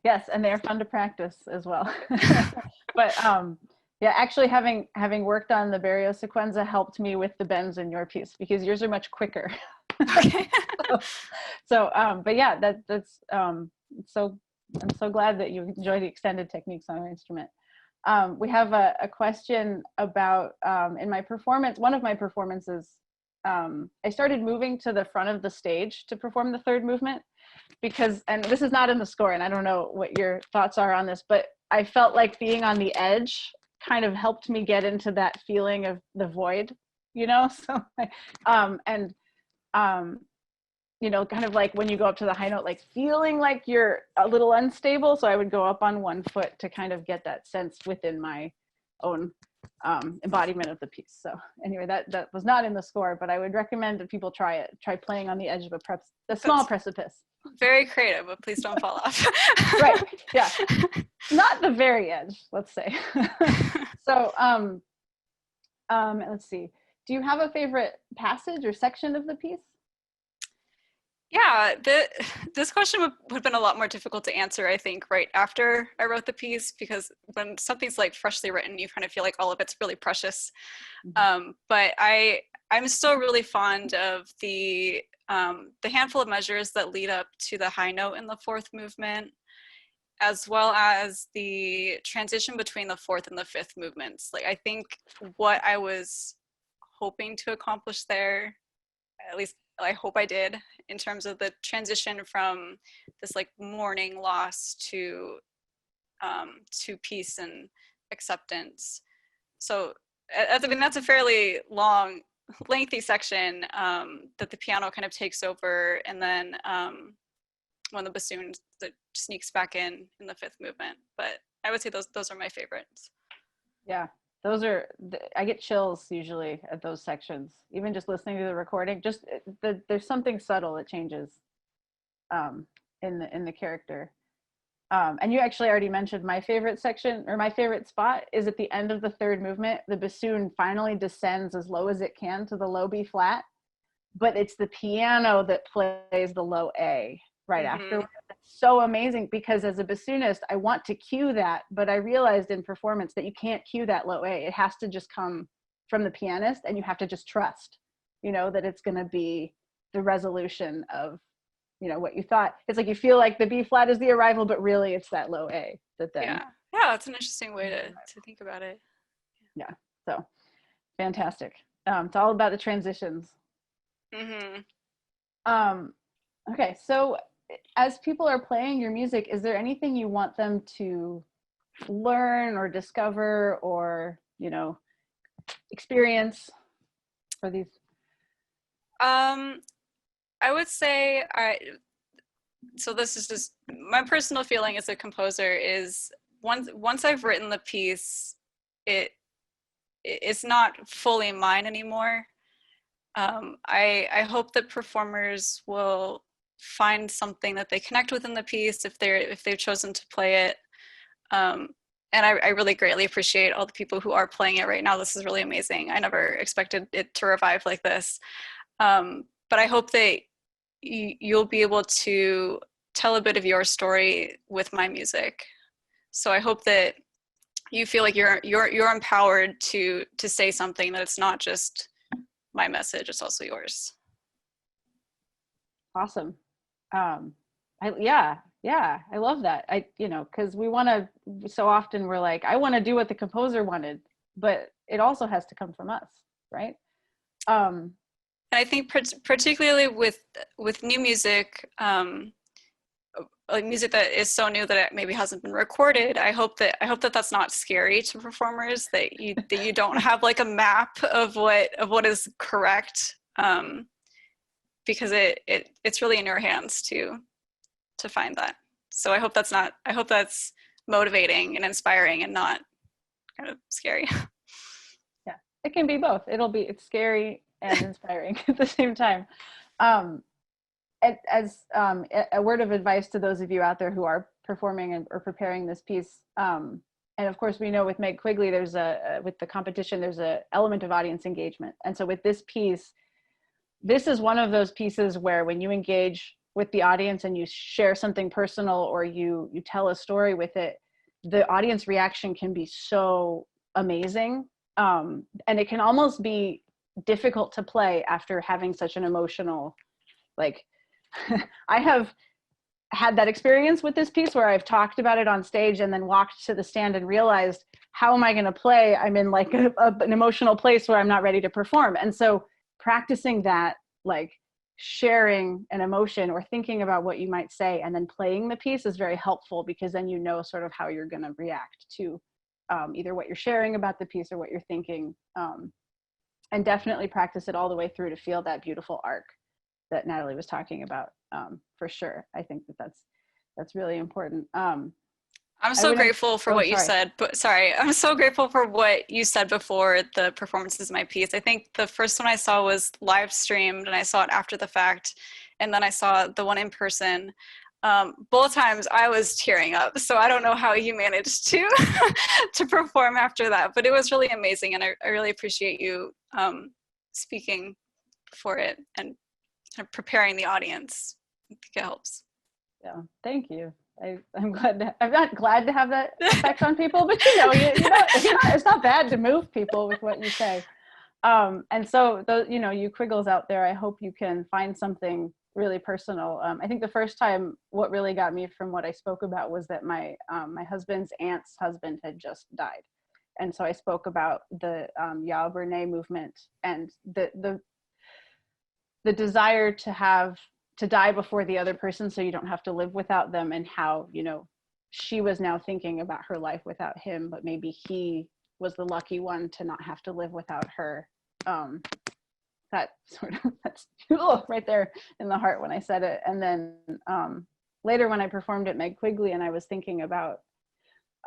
Yes, and they're fun to practice as well. But yeah, actually having worked on the Barrio Sequenza helped me with the bends in your piece because yours are much quicker. Okay. But yeah, that's so I'm so glad that you enjoy the extended techniques on our instrument. We have a question about in my performance, one of my performances, I started moving to the front of the stage to perform the third movement because, and this is not in the score, and I don't know what your thoughts are on this, but I felt like being on the edge kind of helped me get into that feeling of the void, you know? So, you know, kind of like when you go up to the high note, like feeling like you're a little unstable. So I would go up on one foot to kind of get that sense within my own embodiment of the piece. So anyway, that was not in the score, but I would recommend that people try playing on the edge of a small precipice. Very creative, but please don't fall off. Right, yeah. Not the very edge, let's say. So let's see. Do you have a favorite passage or section of the piece? Yeah, this question would have been a lot more difficult to answer, I think, right after I wrote the piece, because when something's like freshly written, you kind of feel like all of it's really precious. But I'm still really fond of the handful of measures that lead up to the high note in the fourth movement, as well as the transition between the fourth and the fifth movements. Like, I think what I was hoping to accomplish there, at least I hope I did, in terms of the transition from this like mourning loss to peace and acceptance. So I mean, that's a fairly lengthy section that the piano kind of takes over, and then when the bassoon that sneaks back in the fifth movement. But I would say those are my favorites. Yeah, those are, I get chills usually at those sections, even just listening to the recording. Just there's something subtle that changes in the character. And you actually already mentioned my favorite section, or my favorite spot is at the end of the third movement. The bassoon finally descends as low as it can to the low B flat, but it's the piano that plays the low A right after. It's so amazing, because as a bassoonist, I want to cue that, but I realized in performance that you can't cue that low A. It has to just come from the pianist, and you have to just trust, that it's going to be the resolution of, what you thought. It's like you feel like the B flat is the arrival, but really it's that low A that then. Yeah, that's an interesting way to think about it. Yeah, so fantastic. It's all about the transitions. Okay, so as people are playing your music, is there anything you want them to learn or discover or, experience for these? I would say so this is just my personal feeling as a composer, is once I've written the piece, it's not fully mine anymore. I hope that performers will find something that they connect with in the piece if they've chosen to play it. And I really greatly appreciate all the people who are playing it right now. This is really amazing. I never expected it to revive like this. But I hope that you'll be able to tell a bit of your story with my music. So I hope that you feel like you're empowered to say something, that it's not just my message, it's also yours. Awesome. I love that. Because we want to, so often we're like, I want to do what the composer wanted, but it also has to come from us, right? And I think particularly with new music, like music that is so new that it maybe hasn't been recorded, I hope that that's not scary to performers, that you don't have like a map of what is correct, because it's really in your hands to find that. So I hope that's motivating and inspiring and not kind of scary. Yeah, it can be both. It's scary and inspiring at the same time. As a word of advice to those of you out there who are performing or preparing this piece, and of course we know with Meg Quigley, with the competition, there's a element of audience engagement. And so with this piece, this is one of those pieces where when you engage with the audience and you share something personal, or you tell a story with it, the audience reaction can be so amazing. And it can almost be difficult to play after having such an emotional, like, I have had that experience with this piece where I've talked about it on stage and then walked to the stand and realized, how am I going to play? I'm in like an emotional place where I'm not ready to perform. And so practicing that, like sharing an emotion or thinking about what you might say and then playing the piece, is very helpful, because then you know sort of how you're going to react to either what you're sharing about the piece or what you're thinking. And definitely practice it all the way through to feel that beautiful arc that Natalie was talking about, for sure. I think that's really important. I'm so grateful for what you said, I'm so grateful for what you said before the performances of my piece. I think the first one I saw was live streamed, and I saw it after the fact, and then I saw the one in person. Both times I was tearing up, so I don't know how you managed to to perform after that, but it was really amazing, and I really appreciate you speaking for it and kind of preparing the audience. I think it helps. Yeah, thank you. I'm glad. I'm not glad to have that effect on people, but you know, it's not bad to move people with what you say. And so, you know, you Quiggles out there, I hope you can find something really personal. I think the first time what really got me from what I spoke about was that my husband's aunt's husband had just died. And so I spoke about the Ya Brene movement and the desire to die before the other person so you don't have to live without them, and how, you know, she was now thinking about her life without him, but maybe he was the lucky one to not have to live without her. That sort of, that's right there in the heart when I said it. And then later when I performed at Meg Quigley and I was thinking about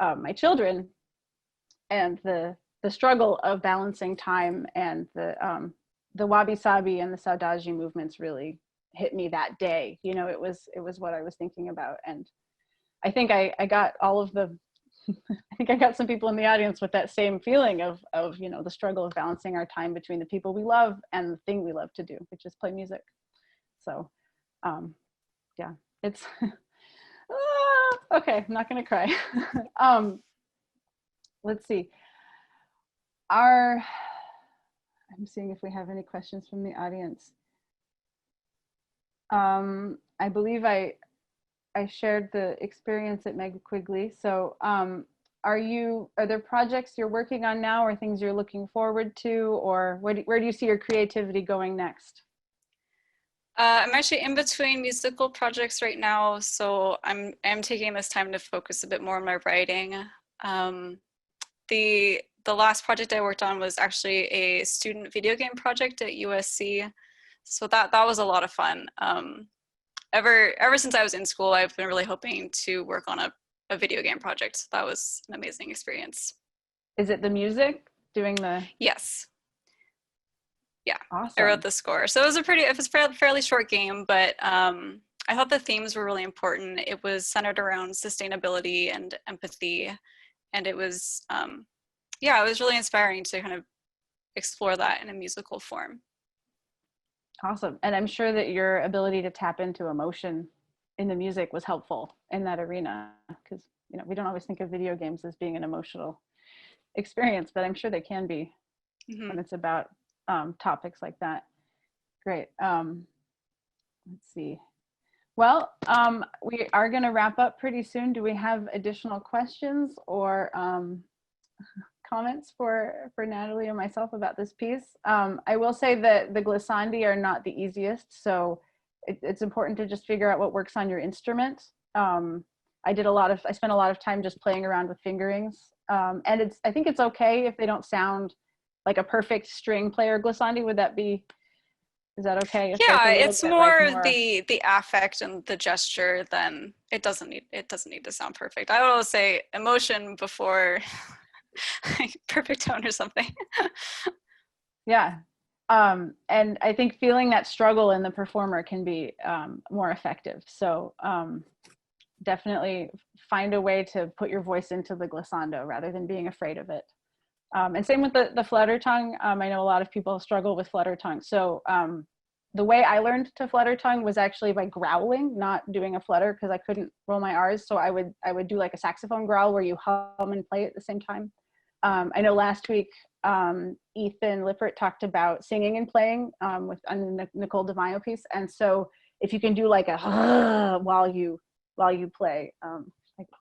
my children and the struggle of balancing time, and the Wabi-Sabi and the Saudade movements really hit me that day. You know, it was what I was thinking about. And I think I got all of the I think I got some people in the audience with that same feeling of, you know, the struggle of balancing our time between the people we love and the thing we love to do, which is play music. So, yeah, it's, okay, I'm not gonna cry. Let's see. I'm seeing if we have any questions from the audience. I believe I shared the experience at Meg Quigley. So are there projects you're working on now, or things you're looking forward to, or where do you see your creativity going next? I'm actually in between musical projects right now, so I'm taking this time to focus a bit more on my writing. The last project I worked on was actually a student video game project at USC, so that was a lot of fun. Ever since I was in school, I've been really hoping to work on a video game project. So that was an amazing experience. Is it the music doing the? Yes. Yeah. Awesome. I wrote the score. So it was a fairly short game, but I thought the themes were really important. It was centered around sustainability and empathy. And it was, it was really inspiring to kind of explore that in a musical form. Awesome. And I'm sure that your ability to tap into emotion in the music was helpful in that arena, because, you know, we don't always think of video games as being an emotional experience, but I'm sure they can be when it's about topics like that. Great. Let's see. Well, we are going to wrap up pretty soon. Do we have additional questions or comments for Natalie and myself about this piece? I will say that the glissandi are not the easiest, so it's important to just figure out what works on your instrument. I spent a lot of time just playing around with fingerings, and I think it's okay if they don't sound like a perfect string player glissandi. Is that okay? Yeah, it's more the affect and the gesture than it doesn't need to sound perfect. I would always say emotion before perfect tone or something. Yeah. And I think feeling that struggle in the performer can be more effective. So definitely find a way to put your voice into the glissando rather than being afraid of it. And same with the flutter tongue. I know a lot of people struggle with flutter tongue. So the way I learned to flutter tongue was actually by growling, not doing a flutter, because I couldn't roll my R's. So I would do like a saxophone growl where you hum and play at the same time. I know last week Ethan Lippert talked about singing and playing on the Nicole DeMaio piece, and so if you can do like a while you play, I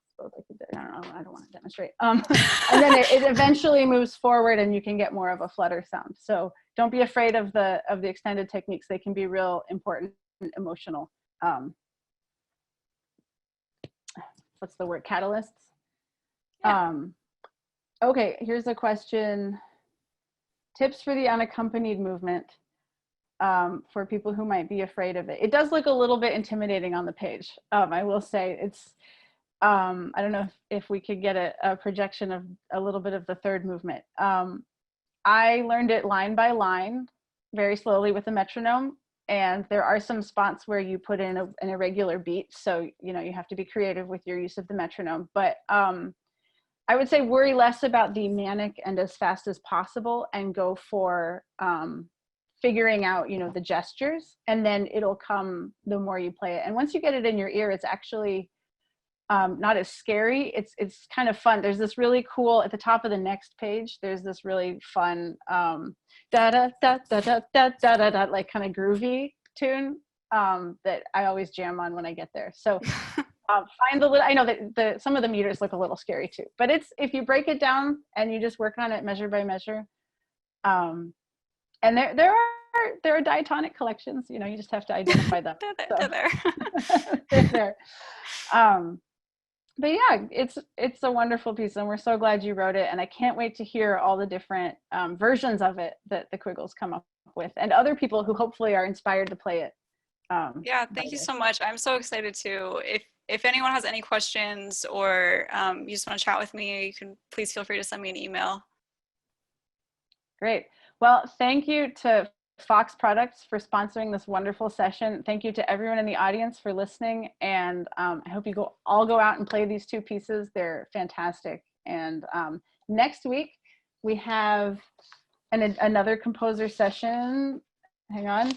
suppose I could. I don't know. I don't want to demonstrate. And then it eventually moves forward, and you can get more of a flutter sound. So don't be afraid of the extended techniques. They can be real important and emotional. What's the word? Catalysts. Yeah. Okay, here's a question. Tips for the unaccompanied movement for people who might be afraid of it. It does look a little bit intimidating on the page. I will say it's, I don't know if we could get a projection of a little bit of the third movement. I learned it line by line, very slowly with a metronome. And there are some spots where you put in an irregular beat. So, you know, you have to be creative with your use of the metronome. But I would say worry less about the manic and as fast as possible, and go for figuring out, you know, the gestures, and then it'll come the more you play it. And once you get it in your ear, it's actually not as scary. It's kind of fun. There's this really cool, at the top of the next page, there's this really fun da da da da da da da da da, like kind of groovy tune that I always jam on when I get there. So find the little, I know that some of the meters look a little scary too, but it's, if you break it down and you just work on it measure by measure, and there are diatonic collections, you know, you just have to identify them. They're there. They're there. But yeah, it's a wonderful piece, and we're so glad you wrote it. And I can't wait to hear all the different versions of it that the Quiggles come up with, and other people who hopefully are inspired to play it. Yeah, thank you so much. I'm so excited too. If anyone has any questions, or you just want to chat with me, you can please feel free to send me an email. Great. Well, thank you to Fox Products for sponsoring this wonderful session. Thank you to everyone in the audience for listening. And I hope you all go out and play these two pieces. They're fantastic. And next week we have another composer session. Hang on.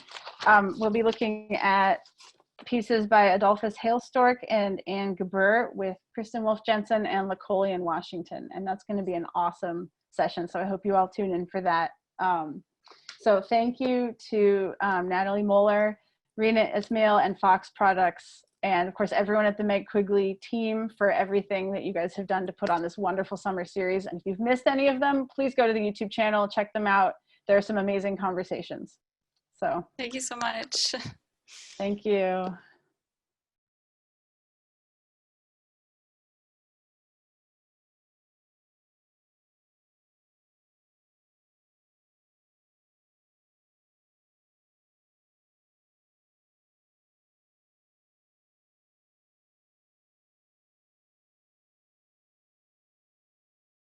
We'll be looking at pieces by Adolphus Hailstork and Anne Gebur with Kristen Wolf Jensen and Lacolian Washington. And that's going to be an awesome session. So I hope you all tune in for that. So thank you to Natalie Moller, Reena Esmail, and Fox Products, and of course everyone at the Meg Quigley team for everything that you guys have done to put on this wonderful summer series. And if you've missed any of them, please go to the YouTube channel, check them out. There are some amazing conversations. So thank you so much. thank you.